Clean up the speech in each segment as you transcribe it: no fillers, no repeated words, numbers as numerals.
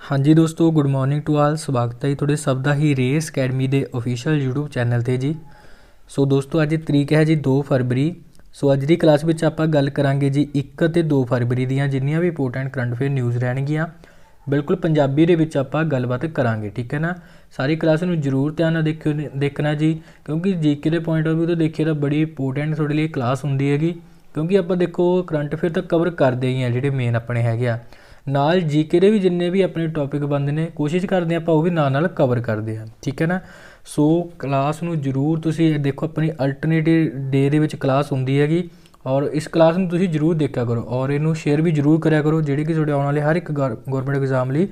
हाँ जी दोस्तों, good morning to आल। स्वागत है जी ਤੁਹਾਡੇ ਸਭ ਦਾ ਹੀ ਰੇਸ ਅਕੈਡਮੀ ਦੇ ਅਫੀਸ਼ੀਅਲ YouTube ਚੈਨਲ ਤੇ ਜੀ। ਸੋ ਦੋਸਤੋ ਅੱਜ ਤਰੀਕ ਹੈ ਜੀ 2 ਫਰਵਰੀ। ਸੋ ਅੱਜ ਦੀ ਕਲਾਸ ਵਿੱਚ ਆਪਾਂ ਗੱਲ ਕਰਾਂਗੇ ਜੀ 1 ਅਤੇ 2 ਫਰਵਰੀ ਦੀਆਂ ਜਿੰਨੀਆਂ ਵੀ ਇੰਪੋਰਟੈਂਟ ਕਰੰਟ ਅਫੇਅਰ ਨਿਊਜ਼ ਰਹਿਣਗੀਆਂ ਬਿਲਕੁਲ ਪੰਜਾਬੀ ਦੇ ਵਿੱਚ ਆਪਾਂ ਗੱਲਬਾਤ ਕਰਾਂਗੇ, ਠੀਕ ਹੈ ਨਾ। ਸਾਰੀ ਕਲਾਸ ਨੂੰ ਜ਼ਰੂਰ ਧਿਆਨ ਨਾਲ ਦੇਖਣਾ ਜੀ, ਕਿਉਂਕਿ ਜੀਕੇ ਦੇ ਪੁਆਇੰਟ ਆਫ ਵਿਊ ਤੋਂ ਦੇਖੀਏ ਤਾਂ ਬੜੀ ਇੰਪੋਰਟੈਂਟ ਤੁਹਾਡੇ ਲਈ ਕਲਾਸ ਹੁੰਦੀ ਹੈਗੀ। ਕਿਉਂਕਿ ਆਪਾਂ ਦੇਖੋ ਕਰੰਟ ਅਫੇਅਰ ਤਾਂ ਕਵਰ ਕਰਦੇ ਹੀ ਆ ਜਿਹੜੇ ਮੇਨ ਆਪਣੇ ਹੈਗੇ ਆ, ਨਾਲ ਜੀਕੇ ਦੇ ਵੀ ਜਿੰਨੇ ਵੀ ਆਪਣੇ ਟੌਪਿਕ ਬਣਦੇ ਨੇ ਕੋਸ਼ਿਸ਼ ਕਰਦੇ ਆਪਾਂ ਉਹ ਵੀ ਨਾਲ ਕਵਰ ਕਰਦੇ ਹਾਂ, ਠੀਕ ਹੈ ਨਾ। ਸੋ ਕਲਾਸ ਨੂੰ ਜ਼ਰੂਰ ਤੁਸੀਂ ਦੇਖੋ, ਆਪਣੀ ਅਲਟਰਨੇਟਿਵ ਡੇ ਦੇ ਵਿੱਚ ਕਲਾਸ ਹੁੰਦੀ ਹੈਗੀ ਔਰ ਇਸ ਕਲਾਸ ਨੂੰ ਤੁਸੀਂ ਜ਼ਰੂਰ ਦੇਖਿਆ ਕਰੋ ਔਰ ਇਹਨੂੰ ਸ਼ੇਅਰ ਵੀ ਜ਼ਰੂਰ ਕਰਿਆ ਕਰੋ, ਜਿਹੜੀ ਕਿ ਤੁਹਾਡੇ ਆਉਣ ਵਾਲੇ ਹਰ ਇੱਕ ਗੌਰਮੈਂਟ ਐਗਜ਼ਾਮ ਲਈ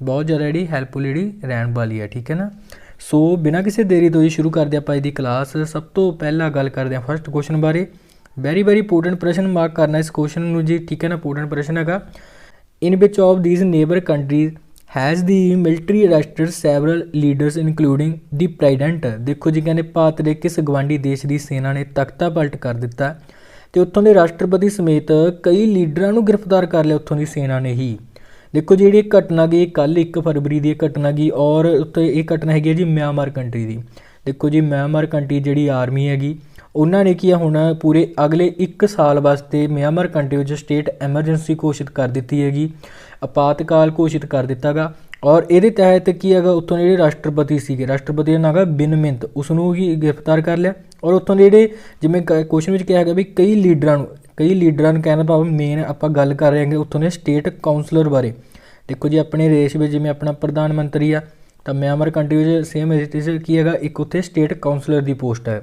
ਬਹੁਤ ਜ਼ਿਆਦਾ ਜਿਹੜੀ ਹੈਲਪਫੁਲ ਜਿਹੜੀ ਰਹਿਣ ਵਾਲੀ ਹੈ, ਠੀਕ ਹੈ ਨਾ। ਸੋ ਬਿਨਾਂ ਕਿਸੇ ਦੇਰੀ ਤੋਂ ਹੀ ਸ਼ੁਰੂ ਕਰਦੇ ਆਪਾਂ ਇਹਦੀ ਕਲਾਸ। ਸਭ ਤੋਂ ਪਹਿਲਾਂ ਗੱਲ ਕਰਦੇ ਹਾਂ ਫਸਟ ਕੁਐਸਚਨ ਬਾਰੇ। ਵੈਰੀ ਇੰਪੋਰਟੈਂਟ ਪ੍ਰਸ਼ਨ ਮਾਰਕ ਕਰਨਾ ਇਸ ਕੁਐਸਚਨ ਨੂੰ ਜੀ, ਠੀਕ ਹੈ ਨਾ। ਇੰਪੋਰਟੈਂਟ ਪ੍ਰਸ਼ਨ ਹੈਗਾ, in which of these neighbor countries has the military arrested several leaders including the president। ਦੇਖੋ ਜੀ ਕਹਿੰਦੇ ਭਾਰਤ ਦੇ ਕਿਸ ਗਵਾਂਢੀ ਦੇਸ਼ ਦੀ ਸੈਨਾ ਨੇ ਤਖਤਾ ਪਲਟ ਕਰ ਦਿੱਤਾ ਤੇ ਉੱਥੋਂ ਦੇ ਰਾਸ਼ਟਰਪਤੀ ਸਮੇਤ ਕਈ ਲੀਡਰਾਂ ਨੂੰ ਗ੍ਰਿਫਤਾਰ ਕਰ ਲਿਆ ਉੱਥੋਂ ਦੀ ਸੈਨਾ ਨੇ ਹੀ। ਦੇਖੋ ਜਿਹੜੀ ਇਹ ਘਟਨਾ ਗਈ ਕੱਲ੍ਹ 1 ਫਰਵਰੀ ਦੀ ਇਹ ਘਟਨਾ ਗਈ ਔਰ ਉੱਥੇ ਇਹ ਘਟਨਾ ਹੈਗੀ ਜੀ ਮਿਆਂਮਾਰ ਕੰਟਰੀ ਦੀ। ਦੇਖੋ ਜੀ ਮਿਆਂਮਾਰ ਕੰਟਰੀ ਜਿਹੜੀ ਆਰਮੀ ਹੈਗੀ ਉਹਨਾਂ ਨੇ ਕੀ ਆ ਹੁਣ ਪੂਰੇ ਅਗਲੇ 1 ਸਾਲ ਵਾਸਤੇ ਮਿਆਂਮਾਰ ਕੰਟਰੀ ਵਿੱਚ ਸਟੇਟ ਐਮਰਜੈਂਸੀ ਘੋਸ਼ਿਤ ਕਰ ਦਿੱਤੀ ਹੈਗੀ, ਆਪਾਤਕਾਲ ਘੋਸ਼ਿਤ ਕਰ ਦਿੱਤਾ ਗਾ। ਔਰ ਇਹਦੇ ਤਹਿਤ ਕੀ ਹੈਗਾ, ਉੱਥੋਂ ਦੇ ਜਿਹੜੇ ਰਾਸ਼ਟਰਪਤੀ ਸੀਗੇ, ਰਾਸ਼ਟਰਪਤੀ ਦਾ ਨਾਮ ਹੈਗਾ ਬਿਨ ਮਿੰਤ, ਉਸ ਨੂੰ ਹੀ ਗ੍ਰਿਫਤਾਰ ਕਰ ਲਿਆ। ਔਰ ਉੱਥੋਂ ਦੇ ਜਿਹੜੇ ਜਿਵੇਂ ਕੁਐਸਚਨ ਵਿੱਚ ਕਿਹਾ ਹੈਗਾ ਵੀ ਕਈ ਲੀਡਰਾਂ ਨੂੰ ਕਹਿਣ ਦਾ ਭਾਵ ਮੇਨ ਆਪਾਂ ਗੱਲ ਕਰ ਰਹੇ ਹਾਂ ਉੱਥੋਂ ਦੇ ਸਟੇਟ ਕਾਉਂਸਲਰ ਬਾਰੇ। ਦੇਖੋ ਜੀ ਆਪਣੇ ਦੇਸ਼ ਵਿੱਚ ਜਿਵੇਂ ਆਪਣਾ ਪ੍ਰਧਾਨ ਮੰਤਰੀ ਆ, ਤਾਂ ਮਿਆਂਮਾਰ ਕੰਟਰੀ ਵਿੱਚ ਸੇਮ ਕੀ ਹੈਗਾ, ਇੱਕ ਉੱਥੇ ਸਟੇਟ ਕਾਉਂਸਲਰ ਦੀ ਪੋਸਟ ਹੈ।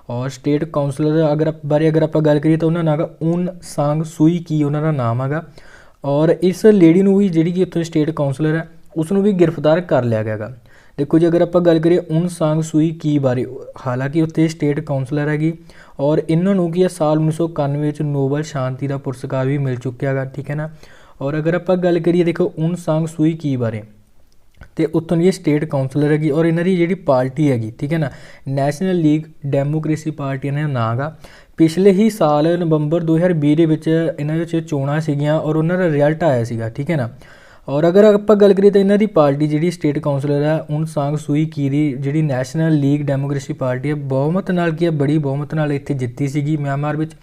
ਔਰ ਸਟੇਟ ਕਾਉਂਸਲਰ ਬਾਰੇ ਅਗਰ ਆਪਾਂ ਗੱਲ ਕਰੀਏ ਤਾਂ ਉਹਨਾਂ ਦਾ ਨਾਮ ਹੈਗਾ ਉਨ ਸਾਂਗ ਸੂਈ ਕੀ, ਉਹਨਾਂ ਦਾ ਨਾਮ ਹੈਗਾ। ਔਰ ਇਸ ਲੇਡੀ ਨੂੰ ਵੀ ਜਿਹੜੀ ਕਿ ਉੱਥੇ ਸਟੇਟ ਕਾਉਂਸਲਰ ਹੈ ਉਸ ਨੂੰ ਵੀ ਗ੍ਰਿਫਤਾਰ ਕਰ ਲਿਆ ਗਿਆ ਗਾ। ਦੇਖੋ ਜੀ ਅਗਰ ਆਪਾਂ ਗੱਲ ਕਰੀਏ ਉਨ ਸਾਂਗ ਸੂਈ ਕੀ ਬਾਰੇ, ਹਾਲਾਂਕਿ ਉੱਥੇ ਸਟੇਟ ਕਾਉਂਸਲਰ ਹੈਗੀ ਔਰ ਇਹਨਾਂ ਨੂੰ ਕੀ ਹੈ ਸਾਲ 1991 ਵਿੱਚ ਨੋਬਲ ਸ਼ਾਂਤੀ ਦਾ ਪੁਰਸਕਾਰ ਵੀ ਮਿਲ ਚੁੱਕਿਆ ਗਾ, ਠੀਕ ਹੈ ਨਾ। ਔਰ ਅਗਰ ਆਪਾਂ ਗੱਲ ਕਰੀਏ ਦੇਖੋ ਉਨ ਸਾਂਗ ਸੂਈ ਕੀ ਬਾਰੇ, ਅਤੇ ਉੱਥੋਂ ਦੀ ਸਟੇਟ ਕਾਉਂਸਲਰ ਹੈਗੀ ਔਰ ਇਹਨਾਂ ਦੀ ਜਿਹੜੀ ਪਾਰਟੀ ਹੈਗੀ, ਠੀਕ ਹੈ ਨਾ, ਨੈਸ਼ਨਲ ਲੀਗ ਡੈਮੋਕ੍ਰੇਸੀ ਪਾਰਟੀ ਇਹਨਾਂ ਦਾ ਨਾਂ ਗਾ। ਪਿਛਲੇ ਹੀ ਸਾਲ ਨਵੰਬਰ 2020 ਦੇ ਵਿੱਚ ਇਹਨਾਂ ਵਿੱਚ ਚੋਣਾਂ ਸੀਗੀਆਂ ਔਰ ਉਹਨਾਂ ਦਾ ਰਿਜ਼ਲਟ ਆਇਆ ਸੀਗਾ, ਠੀਕ ਹੈ ਨਾ। ਔਰ ਅਗਰ ਆਪਾਂ ਗੱਲ ਕਰੀਏ ਤਾਂ ਇਹਨਾਂ ਦੀ ਪਾਰਟੀ ਜਿਹੜੀ ਸਟੇਟ ਕਾਉਂਸਲਰ ਹੈ ਉਨ ਸਾਂਗ ਸੂਈ ਕੀ ਦੀ ਜਿਹੜੀ ਨੈਸ਼ਨਲ ਲੀਗ ਡੈਮੋਕ੍ਰੇਸੀ ਪਾਰਟੀ ਹੈ ਬਹੁਮਤ ਨਾਲ ਕੀ ਹੈ, ਬੜੀ ਬਹੁਮਤ ਨਾਲ ਇੱਥੇ ਜਿੱਤੀ ਸੀਗੀ ਮਿਆਂਮਾਰ ਵਿੱਚ।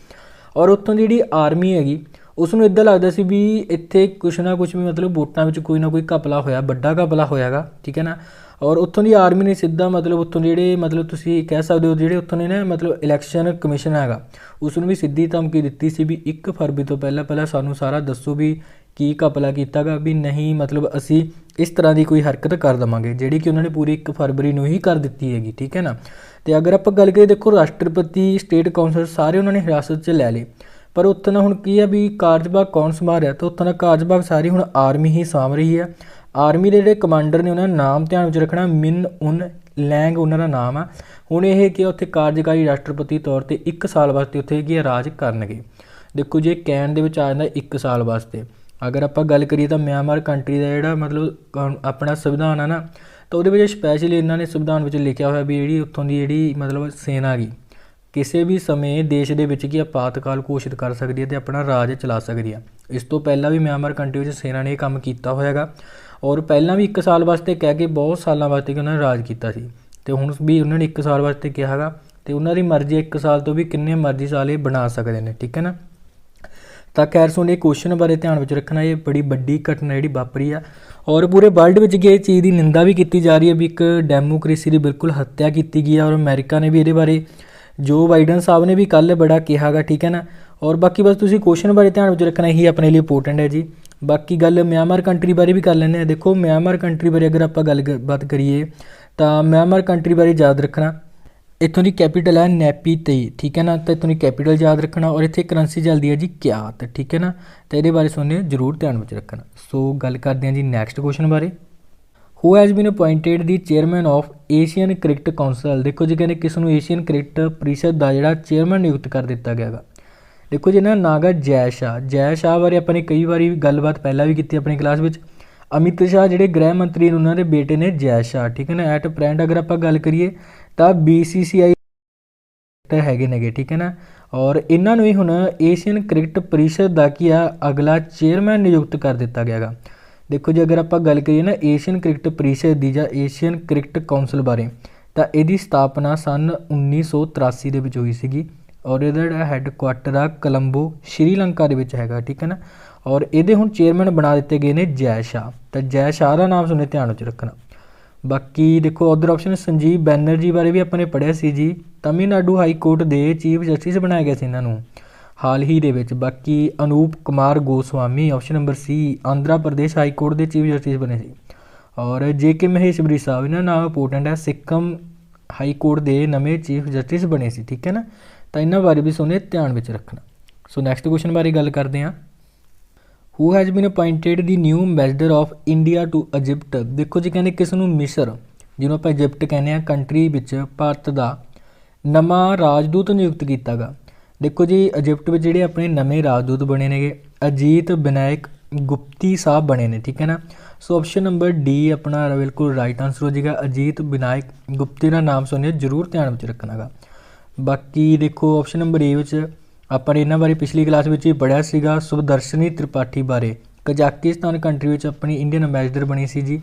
ਔਰ ਉੱਥੋਂ ਦੀ ਜਿਹੜੀ ਆਰਮੀ ਹੈਗੀ ਉਸ ਨੂੰ ਇੱਦਾਂ ਲੱਗਦਾ ਸੀ ਵੀ ਇੱਥੇ ਕੁਛ ਨਾ ਕੁਛ ਵੀ ਮਤਲਬ ਵੋਟਾਂ ਵਿੱਚ ਕੋਈ ਨਾ ਕੋਈ ਘਪਲਾ ਹੋਇਆ, ਵੱਡਾ ਘਪਲਾ ਹੋਇਆ ਗਾ, ਠੀਕ ਹੈ ਨਾ। ਔਰ ਉੱਥੋਂ ਦੀ ਆਰਮੀ ਨੇ ਸਿੱਧਾ ਮਤਲਬ ਉੱਥੋਂ ਦੇ ਜਿਹੜੇ ਮਤਲਬ ਤੁਸੀਂ ਕਹਿ ਸਕਦੇ ਹੋ ਜਿਹੜੇ ਉੱਥੋਂ ਦੇ ਨਾ ਮਤਲਬ ਇਲੈਕਸ਼ਨ ਕਮਿਸ਼ਨ ਹੈਗਾ ਉਸ ਨੂੰ ਵੀ ਸਿੱਧੀ ਧਮਕੀ ਦਿੱਤੀ ਸੀ ਵੀ 1 ਫਰਵਰੀ ਤੋਂ ਪਹਿਲਾਂ ਸਾਨੂੰ ਸਾਰਾ ਦੱਸੋ ਵੀ ਕੀ ਘਪਲਾ ਕੀਤਾ ਗਾ, ਵੀ ਨਹੀਂ ਮਤਲਬ ਅਸੀਂ ਇਸ ਤਰ੍ਹਾਂ ਦੀ ਕੋਈ ਹਰਕਤ ਕਰ ਦੇਵਾਂਗੇ, ਜਿਹੜੀ ਕਿ ਉਹਨਾਂ ਨੇ ਪੂਰੀ 1 ਫਰਵਰੀ ਨੂੰ ਹੀ ਕਰ ਦਿੱਤੀ ਹੈਗੀ, ਠੀਕ ਹੈ ਨਾ। ਅਤੇ ਅਗਰ ਆਪਾਂ ਗੱਲ ਕਰੀਏ ਦੇਖੋ ਰਾਸ਼ਟਰਪਤੀ ਸਟੇਟ ਕਾਉਂਸਲਰ ਸਾਰੇ ਉਹਨਾਂ ਨੇ ਹਿਰਾਸਤ 'ਚ ਲੈ ਲਏ, ਪਰ ਉੱਥੇ ਨਾ ਹੁਣ ਕੀ ਹੈ ਵੀ ਕਾਰਜਭਾਗ ਕੌਣ ਸੰਭਾਲ ਰਿਹਾ, ਤਾਂ ਉੱਥੋਂ ਦਾ ਕਾਰਜਭਾਗ ਸਾਰੀ ਹੁਣ ਆਰਮੀ ਹੀ ਸਾਂਭ ਰਹੀ ਹੈ। ਆਰਮੀ ਦੇ ਜਿਹੜੇ ਕਮਾਂਡਰ ਨੇ ਉਹਨਾਂ ਦਾ ਨਾਮ ਧਿਆਨ ਵਿੱਚ ਰੱਖਣਾ, ਮਿਨ ਉਨ ਲੈਂਗ ਉਹਨਾਂ ਦਾ ਨਾਮ ਆ। ਹੁਣ ਇਹ ਕਿ ਉੱਥੇ ਕਾਰਜਕਾਰੀ ਰਾਸ਼ਟਰਪਤੀ ਤੌਰ 'ਤੇ 1 ਸਾਲ ਵਾਸਤੇ ਉੱਥੇ ਕੀ ਰਾਜ ਕਰਨਗੇ। ਦੇਖੋ ਜੇ ਕਹਿਣ ਦੇ ਵਿੱਚ ਆ ਜਾਂਦਾ 1 ਸਾਲ ਵਾਸਤੇ। ਅਗਰ ਆਪਾਂ ਗੱਲ ਕਰੀਏ ਤਾਂ ਮਿਆਂਮਾਰ ਕੰਟਰੀ ਦਾ ਜਿਹੜਾ ਮਤਲਬ ਆਪਣਾ ਸੰਵਿਧਾਨ ਆ ਨਾ, ਤਾਂ ਉਹਦੇ ਵਿੱਚ ਸਪੈਸ਼ਲੀ ਇਹਨਾਂ ਨੇ ਸੰਵਿਧਾਨ ਵਿੱਚ ਲਿਖਿਆ ਹੋਇਆ ਵੀ ਜਿਹੜੀ ਉੱਥੋਂ ਦੀ ਜਿਹੜੀ ਮਤਲਬ ਸੈਨਾ ਗੀ ਕਿਸੇ ਵੀ ਸਮੇਂ ਦੇਸ਼ ਦੇ ਵਿੱਚ ਕੀ ਆਪਾਤਕਾਲ ਘੋਸ਼ਿਤ ਕਰ ਸਕਦੀ ਹੈ ਅਤੇ ਆਪਣਾ ਰਾਜ ਚਲਾ ਸਕਦੀ ਹੈ। ਇਸ ਤੋਂ ਪਹਿਲਾਂ ਵੀ ਮਿਆਂਮਾਰ ਕੰਟਰੀ ਵਿੱਚ ਸੈਨਾ ਨੇ ਇਹ ਕੰਮ ਕੀਤਾ ਹੋਇਆ ਹੈਗਾ ਔਰ ਪਹਿਲਾਂ ਵੀ 1 ਸਾਲ ਵਾਸਤੇ ਕਹਿ ਕੇ ਬਹੁਤ ਸਾਲਾਂ ਵਾਸਤੇ ਕਿ ਉਹਨਾਂ ਨੇ ਰਾਜ ਕੀਤਾ ਸੀ, ਅਤੇ ਹੁਣ ਵੀ ਉਹਨਾਂ ਨੇ 1 ਸਾਲ ਵਾਸਤੇ ਕਿਹਾ ਹੈਗਾ ਅਤੇ ਉਹਨਾਂ ਦੀ ਮਰਜ਼ੀ 1 ਸਾਲ ਤੋਂ ਵੀ ਕਿੰਨੇ ਮਰਜ਼ੀ ਸਾਲ ਇਹ ਬਣਾ ਸਕਦੇ ਨੇ, ਠੀਕ ਹੈ ਨਾ। ਤਾਂ ਖੈਰ ਸੁਣ ਇਹ ਕੁਐਸਚਨ ਬਾਰੇ ਧਿਆਨ ਵਿੱਚ ਰੱਖਣਾ, ਇਹ ਬੜੀ ਵੱਡੀ ਘਟਨਾ ਜਿਹੜੀ ਵਾਪਰੀ ਆ ਔਰ ਪੂਰੇ ਵਰਲਡ ਵਿੱਚ ਕੀ ਇਹ ਚੀਜ਼ ਦੀ ਨਿੰਦਾ ਵੀ ਕੀਤੀ ਜਾ ਰਹੀ ਹੈ ਵੀ ਇੱਕ ਡੈਮੋਕ੍ਰੇਸੀ ਦੀ ਬਿਲਕੁਲ ਹੱਤਿਆ ਕੀਤੀ ਗਈ ਹੈ। ਔਰ ਅਮਰੀਕਾ ਨੇ ਵੀ ਇਹਦੇ ਬਾਰੇ, ਜੋ ਬਾਈਡਨ ਸਾਹਿਬ ਨੇ ਵੀ ਕੱਲ੍ਹ ਬੜਾ ਕਿਹਾ ਗਾ, ਠੀਕ ਹੈ ਨਾ। ਔਰ ਬਾਕੀ ਬਸ ਤੁਸੀਂ ਕੁਐਸਚਨ ਬਾਰੇ ਧਿਆਨ ਵਿੱਚ ਰੱਖਣਾ ਹੀ ਆਪਣੇ ਲਈ ਇੰਪੋਰਟੈਂਟ ਹੈ ਜੀ। ਬਾਕੀ ਗੱਲ ਮਿਆਂਮਾਰ ਕੰਟਰੀ ਬਾਰੇ ਵੀ ਕਰ ਲੈਂਦੇ ਹਾਂ। ਦੇਖੋ ਮਿਆਂਮਾਰ ਕੰਟਰੀ ਬਾਰੇ ਅਗਰ ਆਪਾਂ ਗੱਲਬਾਤ ਕਰੀਏ ਤਾਂ ਮਿਆਂਮਾਰ ਕੰਟਰੀ ਬਾਰੇ ਯਾਦ ਰੱਖਣਾ, ਇੱਥੋਂ ਦੀ ਕੈਪੀਟਲ ਹੈ ਨੈਪੀਤਈ, ਠੀਕ ਹੈ ਨਾ। ਤਾਂ ਇੱਥੋਂ ਦੀ ਕੈਪੀਟਲ ਯਾਦ ਰੱਖਣਾ ਔਰ ਇੱਥੇ ਕਰੰਸੀ ਚੱਲਦੀ ਹੈ ਜੀ ਕਿਆਤ, ਠੀਕ ਹੈ ਨਾ। ਤਾਂ ਇਹਦੇ ਬਾਰੇ ਸੁਣਨੇ ਜ਼ਰੂਰ ਧਿਆਨ ਵਿੱਚ ਰੱਖਣਾ। ਸੋ ਗੱਲ ਕਰਦੇ ਹਾਂ ਜੀ ਨੈਕਸਟ ਕੁਐਸਚਨ ਬਾਰੇ। ਹੂ has bean ਅਪੁਆਇੰਟਡ the chairman of Asian cricket council. ਦੇਖੋ ਜੀ ਕਹਿੰਦੇ ਕਿਸ ਨੂੰ ਏਸ਼ੀਅਨ ਕ੍ਰਿਕਟ ਪਰਿਸ਼ਦ ਦਾ ਜਿਹੜਾ ਚੇਅਰਮੈਨ ਨਿਯੁਕਤ ਕਰ ਦਿੱਤਾ ਗਿਆ ਗਾ। ਦੇਖੋ ਜੀ ਇਹਨਾਂ ਦਾ ਨਾਂ ਗਾ ਜੈ ਸ਼ਾਹ। ਜੈ ਸ਼ਾਹ ਬਾਰੇ ਆਪਾਂ ਨੇ ਕਈ ਵਾਰੀ ਗੱਲਬਾਤ ਪਹਿਲਾਂ ਵੀ ਕੀਤੀ ਆਪਣੀ ਕਲਾਸ ਵਿੱਚ। ਅਮਿਤ ਸ਼ਾਹ ਜਿਹੜੇ ਗ੍ਰਹਿ ਮੰਤਰੀ ਨੇ ਉਹਨਾਂ ਦੇ ਬੇਟੇ ਨੇ ਜੈ ਸ਼ਾਹ, ਠੀਕ ਹੈ ਨਾ। ਐਟ ਪ੍ਰੈਜ਼ੈਂਟ ਅਗਰ ਆਪਾਂ ਗੱਲ ਕਰੀਏ ਤਾਂ BCCI ਹੈਗੇ ਨੇਗੇ, ਠੀਕ ਹੈ ਨਾ। ਔਰ ਇਹਨਾਂ ਨੂੰ ਹੀ ਹੁਣ ਏਸ਼ੀਅਨ ਕ੍ਰਿਕਟ ਪਰਿਸ਼ਦ ਦਾ ਕੀ ਆ ਅਗਲਾ ਚੇਅਰਮੈਨ ਨਿਯੁਕਤ ਕਰ ਦਿੱਤਾ ਗਿਆ ਗਾ। देखो जी अगर आप गल करिए ना एशियन क्रिकेट परिषद की ਜਾਂ एशियन क्रिकेट काउंसिल बारे ਤਾਂ ਇਹਦੀ ਸਥਾਪਨਾ ਸਨ 1983 ਦੇ ਵਿੱਚ ਹੋਈ ਸੀਗੀ ਔਰ ਇਹਦਾ ਜਿਹੜਾ ਹੈੱਡਕੁਆਟਰ ਆ ਕੋਲੰਬੋ ਸ਼੍ਰੀਲੰਕਾ ਦੇ ਵਿੱਚ ਹੈਗਾ, ਠੀਕ ਹੈ ਨਾ। ਔਰ ਇਹਦੇ ਹੁਣ ਚੇਅਰਮੈਨ ਬਣਾ ਦਿੱਤੇ ਗਏ ਨੇ ਜੈ ਸ਼ਾਹ, ਤਾਂ ਜੈ ਸ਼ਾਹ ਦਾ ਨਾਮ ਸੁਣੇ ਧਿਆਨ ਵਿੱਚ ਰੱਖਣਾ। ਬਾਕੀ ਦੇਖੋ ਅਦਰ ਆਪਸ਼ਨ ਸੰਜੀਵ ਬੈਨਰਜੀ ਬਾਰੇ ਵੀ ਆਪਾਂ ਨੇ ਪੜ੍ਹਿਆ ਸੀ ਜੀ, ਤਮਿਲਨਾਡੂ ਹਾਈ ਕੋਰਟ ਦੇ ਚੀਫ ਜਸਟਿਸ ਬਣਾਇਆ ਗਿਆ ਸੀ ਇਹਨਾਂ ਨੂੰ ਹਾਲ ਹੀ ਦੇ ਵਿੱਚ। ਬਾਕੀ ਅਨੂਪ ਕੁਮਾਰ ਗੋਸਵਾਮੀ ਆਪਸ਼ਨ ਨੰਬਰ ਸੀ ਆਂਧਰਾ ਪ੍ਰਦੇਸ਼ ਹਾਈ ਕੋਰਟ ਦੇ ਚੀਫ ਜਸਟਿਸ ਬਣੇ ਸੀ। ਔਰ ਜੇ ਕੇ ਮਹੇਸ਼ਵਰੀ ਸਾਹਿਬ ਇਹਨਾਂ ਨਾਮ ਇੰਪੋਰਟੈਂਟ ਹੈ, ਸਿੱਕਮ ਹਾਈ ਕੋਰਟ ਦੇ ਨਵੇਂ ਚੀਫ ਜਸਟਿਸ ਬਣੇ ਸੀ, ਠੀਕ ਹੈ ਨਾ। ਤਾਂ ਇਹਨਾਂ ਬਾਰੇ ਵੀ ਸੋਨੇ ਧਿਆਨ ਵਿੱਚ ਰੱਖਣਾ। ਸੋ ਨੈਕਸਟ ਕੁਐਸਚਨ ਬਾਰੇ ਗੱਲ ਕਰਦੇ ਹਾਂ। Who has been appointed the new ambassador of India to Egypt. ਦੇਖੋ ਜੀ ਕਹਿੰਦੇ ਕਿਸ ਨੂੰ ਮਿਸਰ, ਜਿਹਨੂੰ ਆਪਾਂ ਇਜਿਪਟ ਕਹਿੰਦੇ ਹਾਂ ਕੰਟਰੀ ਵਿੱਚ ਭਾਰਤ ਦਾ ਨਵਾਂ ਰਾਜਦੂਤ ਨਿਯੁਕਤ ਕੀਤਾ ਗਾ। ਦੇਖੋ ਜੀ ਇਜਿਪਟ ਵਿੱਚ ਜਿਹੜੇ ਆਪਣੇ ਨਵੇਂ ਰਾਜਦੂਤ ਬਣੇ ਨੇਗੇ ਅਜੀਤ ਵਿਨਾਇਕ ਗੁਪਤੀ ਸਾਹਿਬ ਬਣੇ ਨੇ, ਠੀਕ ਹੈ ਨਾ। ਸੋ ਆਪਸ਼ਨ ਨੰਬਰ ਡੀ ਆਪਣਾ ਬਿਲਕੁਲ ਰਾਈਟ ਆਨਸਰ ਹੋ ਜਾਏਗਾ। ਅਜੀਤ ਵਿਨਾਇਕ ਗੁਪਤੀ ਦਾ ਨਾਮ ਸੁਣਿਆ ਜ਼ਰੂਰ ਧਿਆਨ ਵਿੱਚ ਰੱਖਣਾ ਗਾ। ਬਾਕੀ ਦੇਖੋ ਆਪਸ਼ਨ ਨੰਬਰ ਏ ਵਿੱਚ ਆਪਾਂ ਨੇ ਇਹਨਾਂ ਬਾਰੇ ਪਿਛਲੀ ਕਲਾਸ ਵਿੱਚ ਹੀ ਪੜ੍ਹਿਆ ਸੀਗਾ, ਸੁਭਦਰਸ਼ਨੀ ਤ੍ਰਿਪਾਠੀ ਬਾਰੇ ਕਜ਼ਾਕਿਸਤਾਨ ਕੰਟਰੀ ਵਿੱਚ ਆਪਣੀ ਇੰਡੀਅਨ ਅੰਬੈਸਡਰ ਬਣੀ ਸੀ ਜੀ।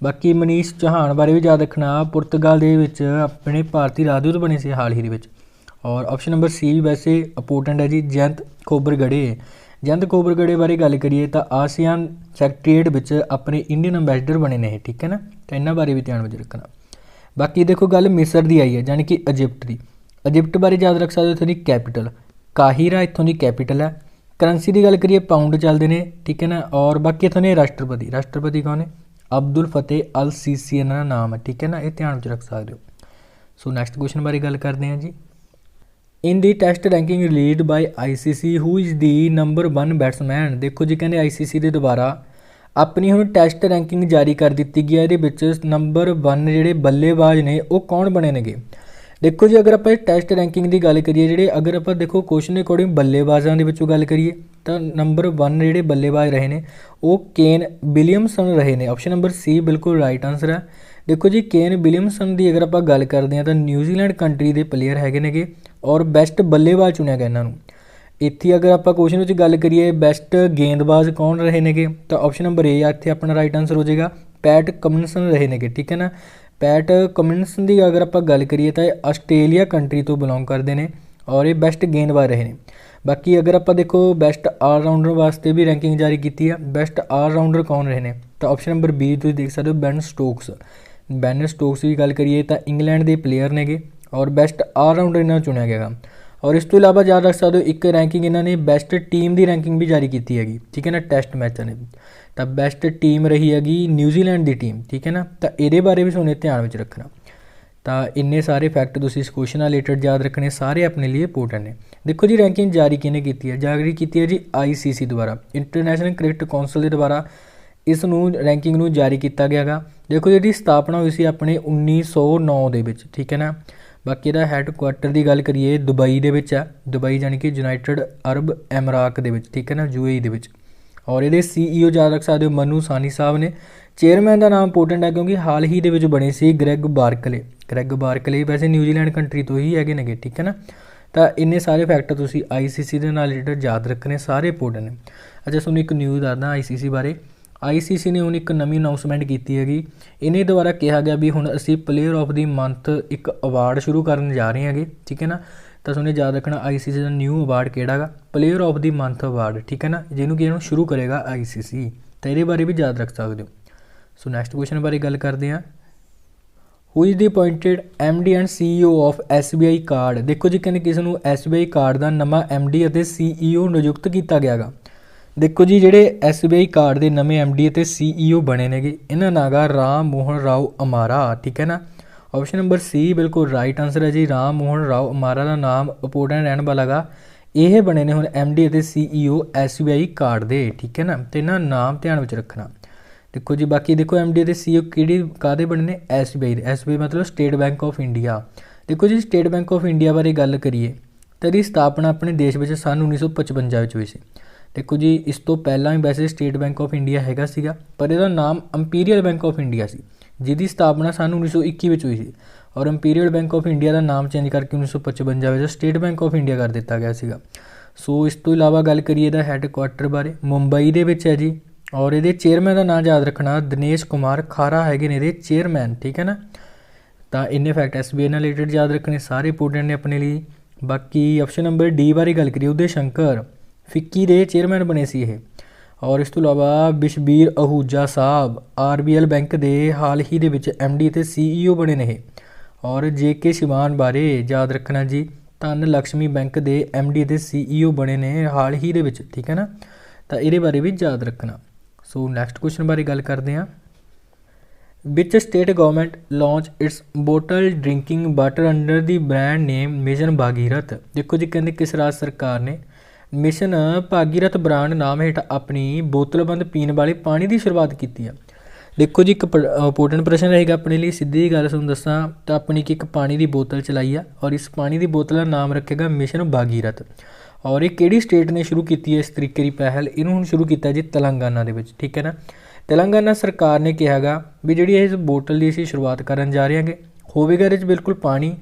ਬਾਕੀ ਮਨੀਸ਼ ਚੌਹਾਨ ਬਾਰੇ ਵੀ ਯਾਦ ਰੱਖਣਾ, ਪੁਰਤਗਾਲ ਦੇ ਵਿੱਚ ਆਪਣੇ ਭਾਰਤੀ ਰਾਜਦੂਤ ਬਣੇ ਸੀ ਹਾਲ ਹੀ ਦੇ ਵਿੱਚ। ਔਰ ਆਪਸ਼ਨ ਨੰਬਰ ਸੀ ਵੈਸੇ ਇੰਪੋਰਟੈਂਟ ਹੈ ਜੀ, ਜਯੰਤ ਖੋਬਰਗੜੇ। ਜਯੰਤ ਖੋਬਰਗੜੇ ਬਾਰੇ ਗੱਲ ਕਰੀਏ ਤਾਂ ਆਸੀਆਨ ਸੈਕਟਰੀਏਟ ਵਿੱਚ ਆਪਣੇ ਇੰਡੀਅਨ ਅੰਬੈਸਡਰ ਬਣੇ ਨੇ ਇਹ, ਠੀਕ ਹੈ ਨਾ। ਤਾਂ ਇਹਨਾਂ ਬਾਰੇ ਵੀ ਧਿਆਨ ਵਿੱਚ ਰੱਖਣਾ। ਬਾਕੀ ਦੇਖੋ ਗੱਲ ਮਿਸਰ ਦੀ ਆਈ ਹੈ ਯਾਨੀ ਕਿ ਇਜਿਪਟ ਦੀ। ਇਜਿਪਟ ਬਾਰੇ ਯਾਦ ਰੱਖ ਸਕਦੇ ਹੋ ਇੱਥੋਂ ਦੀ ਕੈਪੀਟਲ ਕਾਹਿਰਾ ਇੱਥੋਂ ਦੀ ਕੈਪੀਟਲ ਹੈ। ਕਰੰਸੀ ਦੀ ਗੱਲ ਕਰੀਏ ਪਾਊਂਡ ਚੱਲਦੇ ਨੇ, ਠੀਕ ਹੈ ਨਾ। ਔਰ ਬਾਕੀ ਇੱਥੋਂ ਦੇ ਰਾਸ਼ਟਰਪਤੀ ਕੌਣ ਨੇ? ਅਬਦੁਲ ਫਤਿਹ ਅਲ ਸੀਸੀ ਇਹਨਾਂ ਦਾ ਨਾਮ ਹੈ, ਠੀਕ ਹੈ ਨਾ। ਇਹ ਧਿਆਨ ਵਿੱਚ ਰੱਖ ਸਕਦੇ ਹੋ। ਸੋ ਨੈਕਸਟ ਕੁਐਸਚਨ ਬਾਰੇ ਗੱਲ ਕਰਦੇ ਹਾਂ ਜੀ। In the test ranking released by ICC who is the number 1 batsman. ਦੇਖੋ ਜੀ ਕਹਿੰਦੇ ICC ਦੇ ਦੁਆਰਾ ਆਪਣੀ ਹੁਣ ਟੈਸਟ ਰੈਂਕਿੰਗ ਜਾਰੀ ਕਰ ਦਿੱਤੀ ਗਈ ਹੈ। ਇਹਦੇ ਵਿੱਚ ਨੰਬਰ 1 ਜਿਹੜੇ ਬੱਲੇਬਾਜ਼ ਨੇ ਉਹ ਕੌਣ ਬਣੇ ਨੇਗੇ। ਦੇਖੋ ਜੀ ਅਗਰ ਆਪਾਂ ਟੈਸਟ ਰੈਂਕਿੰਗ ਦੀ ਗੱਲ ਕਰੀਏ ਜਿਹੜੇ ਅਗਰ ਆਪਾਂ ਦੇਖੋ ਕੁਐਸਚਨ ਦੇ ਅਕੋਰਡਿੰਗ ਬੱਲੇਬਾਜ਼ਾਂ ਦੇ ਵਿੱਚੋਂ ਗੱਲ ਕਰੀਏ ਤਾਂ ਨੰਬਰ 1 ਜਿਹੜੇ ਬੱਲੇਬਾਜ਼ ਰਹੇ ਨੇ ਉਹ ਕੇਨ ਵਿਲੀਅਮਸਨ ਰਹੇ ਨੇ। ਆਪਸ਼ਨ ਨੰਬਰ ਸੀ ਬਿਲਕੁਲ ਰਾਈਟ ਆਨਸਰ ਹੈ। ਦੇਖੋ ਜੀ ਕੇਨ ਵਿਲੀਅਮਸਨ ਦੀ ਅਗਰ ਆਪਾਂ ਗੱਲ ਕਰਦੇ ਹਾਂ ਤਾਂ ਨਿਊਜ਼ੀਲੈਂਡ ਕੰਟਰੀ ਦੇ ਪਲੇਅਰ ਹੈਗੇ ਨੇਗੇ ਔਰ ਬੈਸਟ ਬੱਲੇਬਾਜ਼ ਚੁਣਿਆ ਗਿਆ ਇਹਨਾਂ ਨੂੰ। ਇੱਥੇ ਅਗਰ ਆਪਾਂ ਕੁਐਸਚਨ ਵਿੱਚ ਗੱਲ ਕਰੀਏ ਬੈਸਟ ਗੇਂਦਬਾਜ਼ ਕੌਣ ਰਹੇ ਨੇਗੇ ਤਾਂ ਆਪਸ਼ਨ ਨੰਬਰ ਏ ਆ ਇੱਥੇ ਆਪਣਾ ਰਾਈਟ ਆਨਸਰ ਹੋ ਜਾਏਗਾ, ਪੈਟ ਕਮਿੰਸਨ ਰਹੇ ਨੇਗੇ, ਠੀਕ ਹੈ ਨਾ। ਪੈਟ ਕਮਿੰਸਨ ਦੀ ਅਗਰ ਆਪਾਂ ਗੱਲ ਕਰੀਏ ਤਾਂ ਇਹ ਆਸਟ੍ਰੇਲੀਆ ਕੰਟਰੀ ਤੋਂ ਬਿਲੋਂਗ ਕਰਦੇ ਨੇ ਔਰ ਇਹ ਬੈਸਟ ਗੇਂਦਬਾਜ਼ ਰਹੇ ਨੇ। ਬਾਕੀ ਅਗਰ ਆਪਾਂ ਦੇਖੋ ਬੈਸਟ ਆਲਰਾਊਂਡਰ ਵਾਸਤੇ ਵੀ ਰੈਂਕਿੰਗ ਜਾਰੀ ਕੀਤੀ ਆ, ਬੈਸਟ ਆਲਰਾਊਂਡਰ ਕੌਣ ਰਹੇ ਨੇ ਤਾਂ ਆਪਸ਼ਨ ਨੰਬਰ ਬੀ ਤੁਸੀਂ ਦੇਖ ਸਕਦੇ ਹੋ ਬੈਨ ਸਟੋਕਸ। ਬੈਨ ਸਟੋਕਸ ਦੀ ਗੱਲ ਕਰੀਏ ਤਾਂ ਇੰਗਲੈਂਡ ਦੇ ਪਲੇਅਰ ਨੇਗੇ ਔਰ ਬੈਸਟ ਆਲਰਾਊਂਡਰ ਇਹਨਾਂ ਨੂੰ ਚੁਣਿਆ ਗਿਆ। ਔਰ ਇਸ ਤੋਂ ਇਲਾਵਾ ਯਾਦ ਰੱਖ ਸਕਦੇ ਹੋ ਇੱਕ ਰੈਂਕਿੰਗ ਇਹਨਾਂ ਨੇ ਬੈਸਟ ਟੀਮ ਦੀ ਰੈਂਕਿੰਗ ਵੀ ਜਾਰੀ ਕੀਤੀ ਹੈਗੀ, ਠੀਕ ਹੈ ਨਾ। ਟੈਸਟ ਮੈਚਾਂ ਨੇ ਤਾਂ ਬੈਸਟ ਟੀਮ ਰਹੀ ਹੈਗੀ ਨਿਊਜ਼ੀਲੈਂਡ ਦੀ ਟੀਮ, ਠੀਕ ਹੈ ਨਾ। ਤਾਂ ਇਹਦੇ ਬਾਰੇ ਵੀ ਤੁਹਾਨੂੰ ਧਿਆਨ ਵਿੱਚ ਰੱਖਣਾ। ਤਾਂ ਇੰਨੇ ਸਾਰੇ ਫੈਕਟ ਤੁਸੀਂ ਇਸ ਕੁਐਸਚਨ ਨਾਲ ਰਿਲੇਟਡ ਯਾਦ ਰੱਖਣੇ, ਸਾਰੇ ਆਪਣੇ ਲਈ ਇੰਪੋਰਟੈਂਟ ਨੇ। ਦੇਖੋ ਜੀ ਰੈਂਕਿੰਗ ਜਾਰੀ ਕਿਹਨੇ ਕੀਤੀ ਹੈ? ਜਾਰੀ ਕੀਤੀ ਹੈ ਜੀ ICC ਦੁਆਰਾ, ਇੰਟਰਨੈਸ਼ਨਲ ਕ੍ਰਿਕਟ ਕੌਂਸਲ ਦੇ ਦੁਆਰਾ ਇਸ ਨੂੰ ਰੈਂਕਿੰਗ ਨੂੰ ਜਾਰੀ ਕੀਤਾ ਗਿਆ ਗਾ। ਦੇਖੋ ਇਹਦੀ ਸਥਾਪਨਾ ਹੋਈ ਸੀ ਆਪਣੇ 1909 ਦੇ ਵਿੱਚ, ਠੀਕ ਹੈ ਨਾ। ਬਾਕੀ ਇਹਦਾ ਹੈੱਡਕੁਆਟਰ ਦੀ ਗੱਲ ਕਰੀਏ ਦੁਬਈ ਦੇ ਵਿੱਚ ਆ, ਦੁਬਈ ਜਾਣੀ ਕਿ ਯੂਨਾਈਟਿਡ ਅਰਬ ਐਮਰਾਤ ਦੇ ਵਿੱਚ, ਠੀਕ ਹੈ ਨਾ, UAE ਦੇ ਵਿੱਚ। ਔਰ ਇਹਦੇ CEO ਯਾਦ ਰੱਖ ਸਕਦੇ ਹੋ ਮਨੂ ਸਾਨੀ ਸਾਹਿਬ ਨੇ। ਚੇਅਰਮੈਨ ਦਾ ਨਾਮ ਇੰਪੋਰਟੈਂਟ ਹੈ ਕਿਉਂਕਿ ਹਾਲ ਹੀ ਦੇ ਵਿੱਚ ਬਣੇ ਸੀ ਗ੍ਰੈਗ ਬਾਰਕਲੇ ਵੈਸੇ ਨਿਊਜ਼ੀਲੈਂਡ ਕੰਟਰੀ ਤੋਂ ਹੀ ਹੈਗੇ ਨੇਗੇ, ਠੀਕ ਹੈ ਨਾ। ਤਾਂ ਇੰਨੇ ਸਾਰੇ ਫੈਕਟਰ ਤੁਸੀਂ ICC ਦੇ ਨਾਲ ਰਿਲੇਟਡ ਯਾਦ ਰੱਖਣੇ, ਸਾਰੇ ਇੰਪੋਰਟੈਂਟ ਨੇ। ਅੱਛਾ ਤੁਹਾਨੂੰ ਇੱਕ ਨਿਊਜ਼ ਦੱਸਦਾ ICC ਬਾਰੇ। ICC ਨੇ ਹੁਣ ਇੱਕ ਨਵੀਂ ਅਨਾਊਂਸਮੈਂਟ ਕੀਤੀ ਹੈਗੀ। ਇਹਨੇ ਦੁਆਰਾ ਕਿਹਾ ਗਿਆ ਵੀ ਹੁਣ ਅਸੀਂ ਪਲੇਅਰ ਆਫ ਦੀ ਮੰਥ ਇੱਕ ਅਵਾਰਡ ਸ਼ੁਰੂ ਕਰਨ ਜਾ ਰਹੇ ਹੈਗੇ, ਠੀਕ ਹੈ ਨਾ। ਤਾਂ ਤੁਹਾਨੂੰ ਯਾਦ ਰੱਖਣਾ ICC ਦਾ ਨਿਊ ਅਵਾਰਡ ਕਿਹੜਾ ਗਾ? Player of the month award, ਠੀਕ ਹੈ ਨਾ, ਜਿਹਨੂੰ ਕਿ ਇਹਨੂੰ ਸ਼ੁਰੂ ਕਰੇਗਾ ICC। ਤਾਂ ਇਹਦੇ ਬਾਰੇ ਵੀ ਯਾਦ ਰੱਖ ਸਕਦੇ ਹੋ। ਸੋ ਨੈਕਸਟ ਕੁਐਸਚਨ ਬਾਰੇ ਗੱਲ ਕਰਦੇ ਹਾਂ। Who is the appointed MD and CEO of SBI card. ਦੇਖੋ ਜੀ ਕਹਿੰਦੇ ਕਿਸੇ ਨੂੰ SBI ਕਾਰਡ ਦਾ ਨਵਾਂ MD ਅਤੇ CEO ਨਿਯੁਕਤ ਕੀਤਾ ਗਿਆ ਗਾ। ਦੇਖੋ ਜੀ ਜਿਹੜੇ SBI ਕਾਰਡ ਦੇ ਨਵੇਂ MD ਅਤੇ CEO ਬਣੇ ਨੇਗੇ ਇਹਨਾਂ ਦਾ ਗਾ ਰਾਮ ਮੋਹਨ ਰਾਓ ਅਮਾਰਾ, ਠੀਕ ਹੈ ਨਾ। ਆਪਸ਼ਨ ਨੰਬਰ ਸੀ ਬਿਲਕੁਲ ਰਾਈਟ ਆਨਸਰ ਹੈ ਜੀ, ਰਾਮ ਮੋਹਨ ਰਾਓ ਅਮਾਰਾ ਦਾ ਨਾਮ ਇੰਪੋਰਟੈਂਟ ਰਹਿਣ ਵਾਲਾ ਗਾ। ਇਹ ਬਣੇ ਨੇ ਹੁਣ MD ਅਤੇ CEO SBI ਕਾਰਡ ਦੇ, ਠੀਕ ਹੈ ਨਾ। ਅਤੇ ਇਹਨਾਂ ਨਾਮ ਧਿਆਨ ਵਿੱਚ ਰੱਖਣਾ। ਦੇਖੋ ਜੀ ਬਾਕੀ ਦੇਖੋ MD ਅਤੇ CEO ਕਿਹੜੀ ਕਾਹਦੇ ਬਣੇ ਨੇ? SBI ਦੇ। SBI ਮਤਲਬ ਸਟੇਟ ਬੈਂਕ ਆਫ ਇੰਡੀਆ। ਦੇਖੋ ਜੀ ਸਟੇਟ ਬੈਂਕ ਆਫ ਇੰਡੀਆ ਬਾਰੇ ਗੱਲ ਕਰੀਏ ਤਾਂ ਇਹਦੀ ਸਥਾਪਨਾ ਆਪਣੇ ਦੇਸ਼ ਵਿੱਚ ਸੰਨ 1955 ਵਿੱਚ ਹੋਈ ਸੀ। ਦੇਖੋ ਜੀ ਇਸ ਤੋਂ ਪਹਿਲਾਂ ਵੀ ਵੈਸੇ ਸਟੇਟ ਬੈਂਕ ਆਫ ਇੰਡੀਆ ਹੈਗਾ ਸੀਗਾ ਪਰ ਇਹਦਾ ਨਾਮ ਇੰਪੀਰੀਅਲ ਬੈਂਕ ਆਫ ਇੰਡੀਆ ਸੀ, ਜਿਹਦੀ ਸਥਾਪਨਾ ਸੰਨ 1921 ਵਿੱਚ ਹੋਈ ਸੀ। ਔਰ ਇੰਪੀਰੀਅਲ ਬੈਂਕ ਆਫ ਇੰਡੀਆ ਦਾ ਨਾਮ ਚੇਂਜ ਕਰਕੇ 1955 ਵਿੱਚ ਸਟੇਟ ਬੈਂਕ ਆਫ ਇੰਡੀਆ ਕਰ ਦਿੱਤਾ ਗਿਆ ਸੀਗਾ। ਸੋ ਇਸ ਤੋਂ ਇਲਾਵਾ ਗੱਲ ਕਰੀਏ ਇਹਦਾ ਹੈੱਡਕੁਆਟਰ ਬਾਰੇ, ਮੁੰਬਈ ਦੇ ਵਿੱਚ ਹੈ ਜੀ। और ये चेयरमैन का नाम याद रखना दिनेश कुमार खारा है ये चेयरमैन, ठीक है ना। तो इन्ने फैक्ट SBI ਨਾਲ रिलेटेड याद रखने सारे इंपोर्टेंट ने अपने लिए। बाकी ऑप्शन नंबर डी बारे गल करिए उदय शंकर फिक्की के चेयरमैन बने सी ये। और इस तो इलावा बिशबीर आहूजा साहब RBL बैंक के हाल ही दे विच MD ते CEO बने ने। और JK शिवान बारे याद रखना जी धन लक्ष्मी बैंक के MD ते CEO बने ने हाल ही दे विच, ठीक है ना। तो ये बारे भी याद रखना। सो नैक्सट क्वेश्चन बारे गल करते हैं। Which state government launch its bottle drinking water under the brand name mission Bhagirath. देखो जी कहते किस राज्य सरकार ने मिशन भागीरथ ब्रांड नाम हेठ अपनी बोतलबंद पीने वाले पानी की शुरुआत की है। देखो जी एक इंपोर्टेंट प्रश्न रहेगा अपने लिए, सीधी गल तुहानूं दसां तो अपनी एक पानी की बोतल चलाई है और इस पानी की बोतल का नाम रखेगा मिशन भागीरथ। और ये किहड़ी स्टेट ने शुरू की है इस तरीके की पहल, इन्हूं हुण शुरू किया जी तेलंगाना दे विच, ठीक है ना। तेलंगाना सरकार ने कहा भी जी इस बोतल की असीं शुरुआत करन जा रहे हैं, होवेगा इहदे बिल्कुल पानी,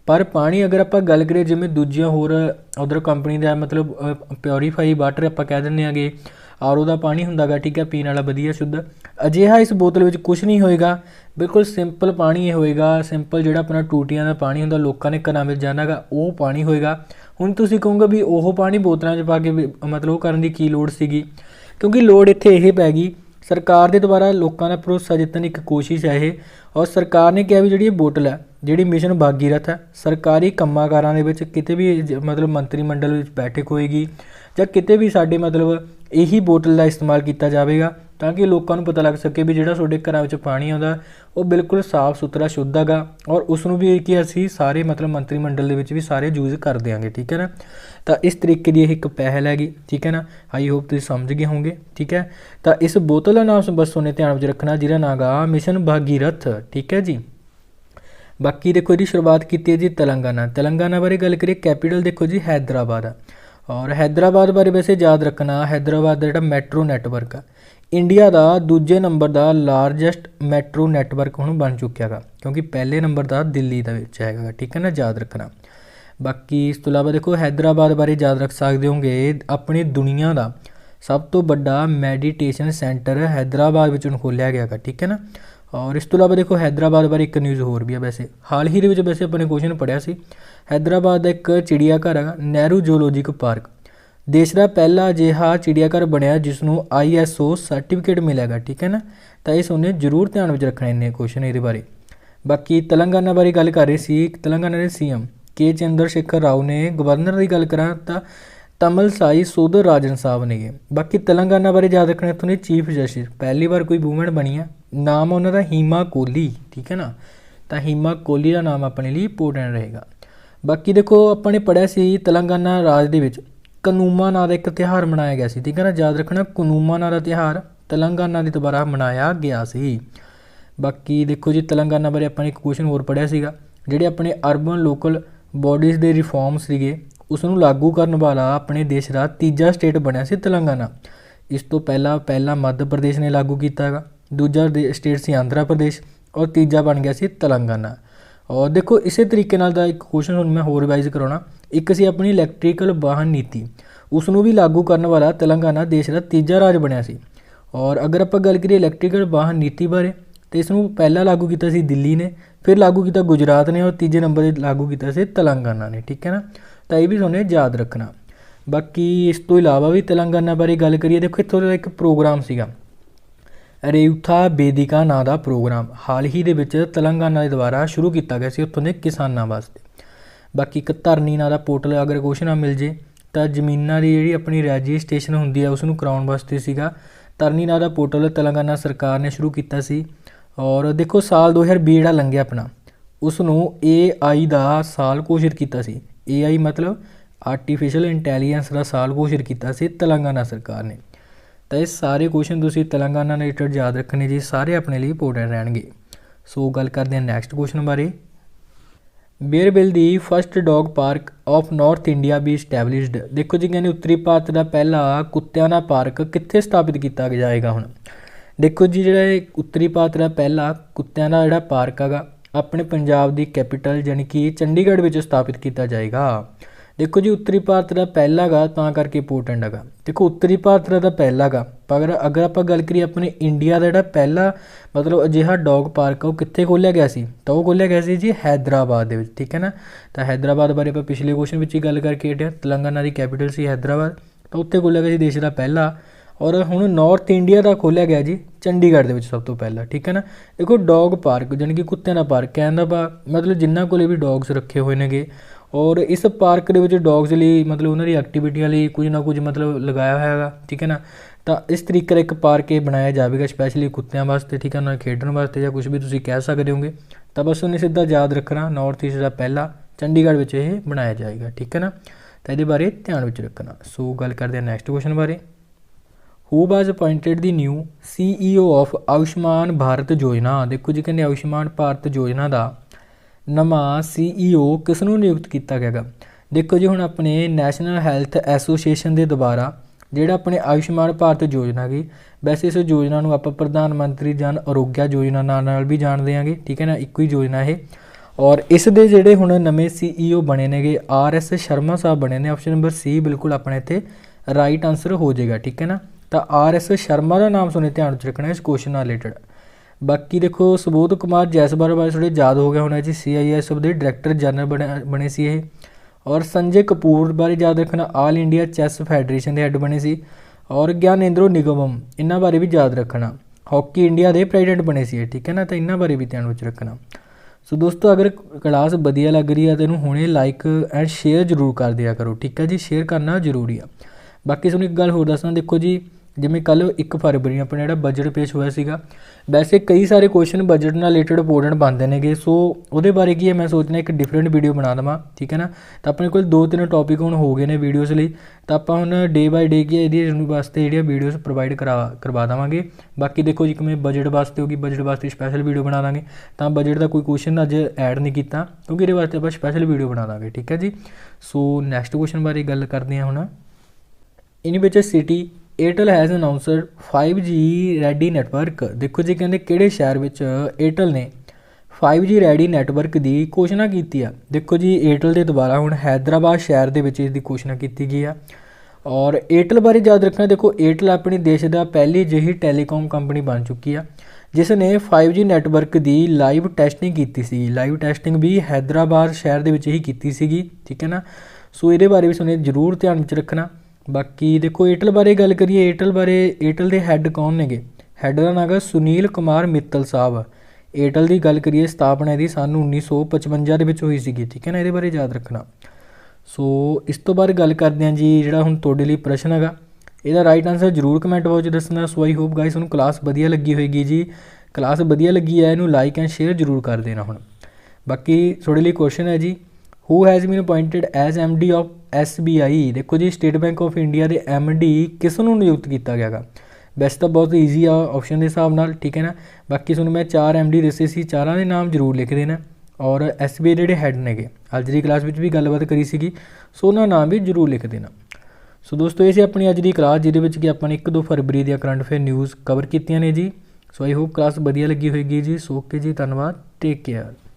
पर पानी अगर आप गल करिए जिवें दूजियां होर उधर कंपनी का मतलब प्योरीफाई वाटर आप कह दिंदे आगे RO का पानी हुंदा गा, ठीक है, पीने वाला वधिया शुद्ध। अजिहा इस बोतल में कुछ नहीं होएगा, बिल्कुल सिंपल पानी ये होएगा, सिंपल जो अपना टूटियां का पानी हुंदा लोगों ने घरों में जाना गा वो पानी होएगा। हुण तुसीं कहोगे भी वो पानी बोतलों च पा के मतलब वो करने की की लोड़ सीगी, क्योंकि लोड़ इत्थे यह पै गई सरकार के द्वारा लोगों का भरोसा जितने एक कोशिश है ये। और सरकार ने कहा भी जी बोतल है जी मिशन भागीरथ है सरकारी कंमाकारां दे विच किते भी मतलब मंत्रिमंडल विच बैठक होएगी जां किते भी साडे मतलब यही बोतल का इस्तेमाल किया जाएगा ताकि लोगों को पता लग सके भी जिहड़ा तुहाडे घरां विच पानी आउंदा वो बिल्कुल साफ सुथरा शुद्ध हैगा और उसनूं भी कि असीं सारे मतलब मंत्रिमंडल दे विच भी सारे यूज़ कर देंगे, ठीक है ना। तो इस तरीके की एक पहल हैगी, ठीक है ना। आई होप तुसीं समझ गए होंगे, ठीक है। तो इस बोतल का नाम बस तुहानूं ध्यान विच रखना जिहदा नाम गा मिशन भागीरथ, ठीक है जी। बाकी देखो जी शुरुआत की है जी तेलंगाना बारे गल करिए कैपीटल देखो जी हैदराबाद है। और हैदराबाद बारे वैसे याद रखना हैदराबाद का जो मैट्रो नैटवर्क है इंडिया का दूजे नंबर का लारजैसट मैट्रो नैटवर्क हुण बन चुकिया है, क्योंकि पहले नंबर का दिल्ली का है, ठीक है ना, याद रखना। बाकी इस तो इलावा देखो हैदराबाद बारे याद रख सकते होंगे अपनी दुनिया का सब तो बड़ा मैडिटेशन सेंटर हैदराबाद में खोलिया गया, ठीक है ना। और इस तो इलावा देखो हैदराबाद बारे एक न्यूज़ होर भी है, वैसे हाल ही दे वैसे अपने क्वेश्चन पढ़िया सी हैदराबाद का एक चिड़ियाघर है नेहरू जूलॉजिकल पार्क, देश का पहला अजिहा चिड़ियाघर बनया जिसनों ISO सर्टिफिकेट मिलेगा, ठीक है ना। तो इस उन्हें जरूर ध्यान में रखना इन्ने क्वेश्चन ये बारे। बाकी तेलंगाना बारे गल कर रहे सी तेलंगाना के CM के चंद्रशेखर राव ने, गवर्नर की गल करा तो तमिलसाई सौंदरराजन साहब ने। बाकी तेलंगाना बारे याद रखना इतों चीफ जस्टिस पहली बार कोई वूमेन बनी है, नाम उन्होंने हीमा कोहली, ठीक है ना। तो हीमा कोहली का नाम अपने लिए इंपोर्टेंट रहेगा। बाकी देखो अपने पढ़िया सी तेलंगाना राज दे विच कनूमा नाम का एक त्यौहार मनाया गया सी, ठीक है ना, याद रखना कनूमा नाम का त्यौहार तेलंगाना के द्वारा मनाया गया सी। बाकी देखो जी तेलंगाना बारे अपने एक क्वेश्चन होर पढ़िया सीगा जिहड़े अपने अर्बन लोकल बॉडीज़ के रिफॉर्म्स सीगे उसनूं लागू करने वाला अपने देश का तीजा स्टेट बनया सी तेलंगाना। इस तो पहला मध्य प्रदेश ने लागू किया है, दूजा स्टेट सी आंध्र प्रदेश और तीजा बन गया सी तेलंगाना। और देखो इस तरीके नाल दा एक क्वेश्चन हुण मैं होर रिवाइज कराउणा, एक सी अपनी इलैक्ट्रीकल वाहन नीति उसनूं भी लागू करने वाला तेलंगाना देश का तीजा राज बनया सी। और अगर आप गल करिए इलैक्ट्रीकल वाहन नीति बारे तो इसनूं पहला लागू किया सी दिल्ली ने, फिर लागू किया गुजरात ने और तीजे नंबर पर लागू किया सी तेलंगाना ने, ठीक है ना। तो ये भी तुहानूं याद रखना। बाकी इस तो इलावा भी तेलंगाना बारे गल करिए देखो इत्थों दा एक प्रोग्राम सीगा रेयूथा वेदिका नाम का प्रोग्राम हाल ही दे विच तेलंगाना के द्वारा शुरू किया गया सी उत्थों दे किसानां वास्ते। बाकी एक धरनी नाम का पोर्टल अगर क्वेश्चन मिल जे तो जमीनां दी जिहड़ी अपनी रजिस्ट्रेशन हुंदी है उसनूं कराउण वास्ते सीगा धरनी नाम का पोर्टल तेलंगाना सरकार ने शुरू किया सी। और देखो साल 2020 जिहड़ा लंघिया अपना उसनूं AI का साल घोषित किया सी। AI मतलब आर्टिफिशियल इंटैलीजेंस का साल घोषित किया सी तेलंगाना सरकार ने। तो ये सारे क्वेश्चन तुसीं तेलंगाना रिलेटेड याद रखने जी, सारे अपने लिए इंपोर्टेंट रहेंगे। सो गल करते हैं नैक्सट क्वेश्चन बारे। Where will the first dog park of north India be established. देखो जी कहने उत्तरी भारत का पहला कुत्तियां दा पार्क कित्थे स्थापित किया जाएगा। हुण देखो जी जिहड़ा उत्तरी भारत का पहला कुत्तियां दा जिहड़ा पार्क हैगा अपने पंजाब की कैपिटल यानी कि चंडीगढ़ में स्थापित किया जाएगा। देखो जी उत्तरी भारत का पहला गा तां करके इंपोर्टेंट हैगा। देखो उत्तरी भारत का पहला गा पर अगर आप गल करिए अपने इंडिया का जिहड़ा पहला मतलब अजिहा डॉग पार्क है वो कित्थे खोलिया गया सी, तो वो खोलिया गया सी जी हैदराबाद दे विच, ठीक है ना। तो हैदराबाद बारे आप पिछले क्वेश्चन में ही गल करके हटे, तेलंगाना की कैपिटल सी हैदराबाद, तो उत्थे खोलिया गया जी देश का पहला। और हुण नॉर्थ इंडिया का खोलिया गया जी चंडीगढ़ दे विच सब तो पहला, ठीक है ना। देखो डॉग पार्क जानी कि कुत्तियां दा पार्क कहण दा मतलब जिन्हां कोले भी डॉग्स रखे हुए नेगे, और इस पार्क दे विच डॉग्स लई मतलब उन्हां दी एक्टिविटियां लई कुछ ना कुछ मतलब लगाया होया हैगा, ठीक है ना। तो इस तरीके का एक पार्क ये बनाया जाएगा स्पैशली कुत्तियां वास्ते, ठीक है ना, खेडण वास्ते या कुछ भी तुसीं कह सकदे होगे। तो बस उन्हें सीधा याद रखना नॉर्थ ईस्ट का पहला चंडीगढ़ विच ये बनाया जाएगा, ठीक है ना। तो ये बारे ध्यान विच रखना। सो गल करते हैं नैक्सट क्वेश्चन बारे। Who was appointed the new CEO of Ayushman Bharat योजना। देखो जी कहते आयुष्मान भारत योजना का नवा CEO किसनों नियुक्त किया गया। देखो जी हुण अपने नैशनल हैल्थ एसोसीएशन के द्वारा जिहड़ा अपने आयुष्मान भारत योजना की, वैसे इस योजना को आप प्रधानमंत्री जन आरोग्य योजना नाल भी जानते हैं, ठीक है ना, एक ही योजना है। और इस दे जिहड़े हुण नवे CEO बने ने RS शर्मा साहब बने ने। ऑप्शन नंबर C बिल्कुल अपने इत्थे राइट आंसर हो जाएगा, ठीक है ना। तो RS शर्मा का नाम सुने ध्यान रखना इस क्वेश्चन नाल रिलेटेड। बाकी देखो सुबोध कुमार जैसवाल बारे थोड़े याद हो गया होना जी, CISF के डायरैक्टर जनरल बने सी ये। और संजय कपूर बारे याद रखना ऑल इंडिया चैस फैडरेशन के हैड बने सी। और ज्ञानेंद्रो निगमम इन्हां बारे भी याद रखना, हॉकी इंडिया के प्रेजिडेंट बने सी, ठीक है ना। तो इन्हां बारे भी ध्यान विच रखना। सो दोस्तों अगर क्लास वधिया लग रही है तो इन्हूं हुणे लाइक एंड शेयर जरूर कर दिया करो, ठीक है जी, शेयर करना जरूरी है। बाकी तुहानूं एक गल होर दस्सां, देखो जी जिवें कल 1 फरवरी अपना जिहड़ा बजट पेश होया सीगा, वैसे कई सारे क्वेश्चन बजट नाल रिलेटेड इंपोर्टेंट बनते हैं। सो उहदे बारे की है मैं सोचना एक डिफरेंट वीडियो बना देवां, ठीक है ना। तो अपने कोल 2-3 टॉपिक हुण हो गए ने वीडियोज़ लई, तो आपां हुण डे बाय डे की इहदी वास्ते जिहड़ियां वीडियोज़ प्रोवाइड करवा देवांगे। बाकी देखो जी मैं बजट वास्ते होगी, बजट वास्ते स्पैशल वीडियो बना देंगे। तो बजट का कोई क्वेश्चन अज ऐड नहीं किया क्योंकि ये वास्ते आप स्पैशल वीडियो बना देंगे, ठीक है जी। सो नैक्सट क्वेश्चन बारे गल करते हैं हुण। In which city Airtel has announced 5G ready network. देखो जी कहते किहड़े शहर विच एयरटेल ने 5G रेडी नैटवर्क की घोषणा की है। देखो जी एयरटेल के द्वारा हुण हैदराबाद शहर के विच इसकी घोषणा की गई है। और एयरटेल बारे याद रखना, देखो एयरटेल अपने देश का पहली जही टैलीकॉम कंपनी बन चुकी है जिसने 5G नैटवर्क की लाइव टैसटिंग की सी। लाइव टैसटिंग भी हैदराबाद शहर के विच ही की सीगी, ठीक है ना। सो ये बारे भी सुने जरूर ध्यान में रखना। बाकी देखो एयरटेल बारे गल करिए, एयरटेल के हैड कौन ने, हैड का नाम है सुनील कुमार मित्तल साहब। एयरटेल की गल करिए स्थापना की सन 1955 हुई सी, ठीक है ना, ये बारे याद रखना। सो इस तो बाद गल करते हैं जी जिहड़ा हुण तुहाडे लई प्रश्न हैगा, इसदा राइट आंसर जरूर कमेंट बॉक्स दसना। सो आई होप गाइस तुहानूं क्लास वधिया लगी होएगी जी। क्लास वधिया लगी है इनू लाइक एंड शेयर जरूर कर देना। हुण बाकी तुहाडे लई क्वेश्चन है जी, who has been appointed as MD of SBI। देखो जी स्टेट बैंक ऑफ इंडिया के MD किसनों नियुक्त किया गया। वैसे तो बहुत ईजी आ ऑप्शन के हिसाब नाल, ठीक है ना। बाकी तुहानूं मैं 4 MD दसे सी, चारां दे नाम जरूर लिख देना। और SBI जिहड़े हैड ने अज की क्लास में भी गलबात करी सी, सो उन्हां नाम भी जरूर लिख देना। सो दोस्तों ये अपनी अज की क्लास जिहदे कि आपां 1-2 फरवरी दी करंट अफेयर न्यूज़ कवर कीतियां ने जी। सो आई होप क्लास वधिया लगी होएगी जी। सो ओके जी, धन्नवाद, टेक केयर।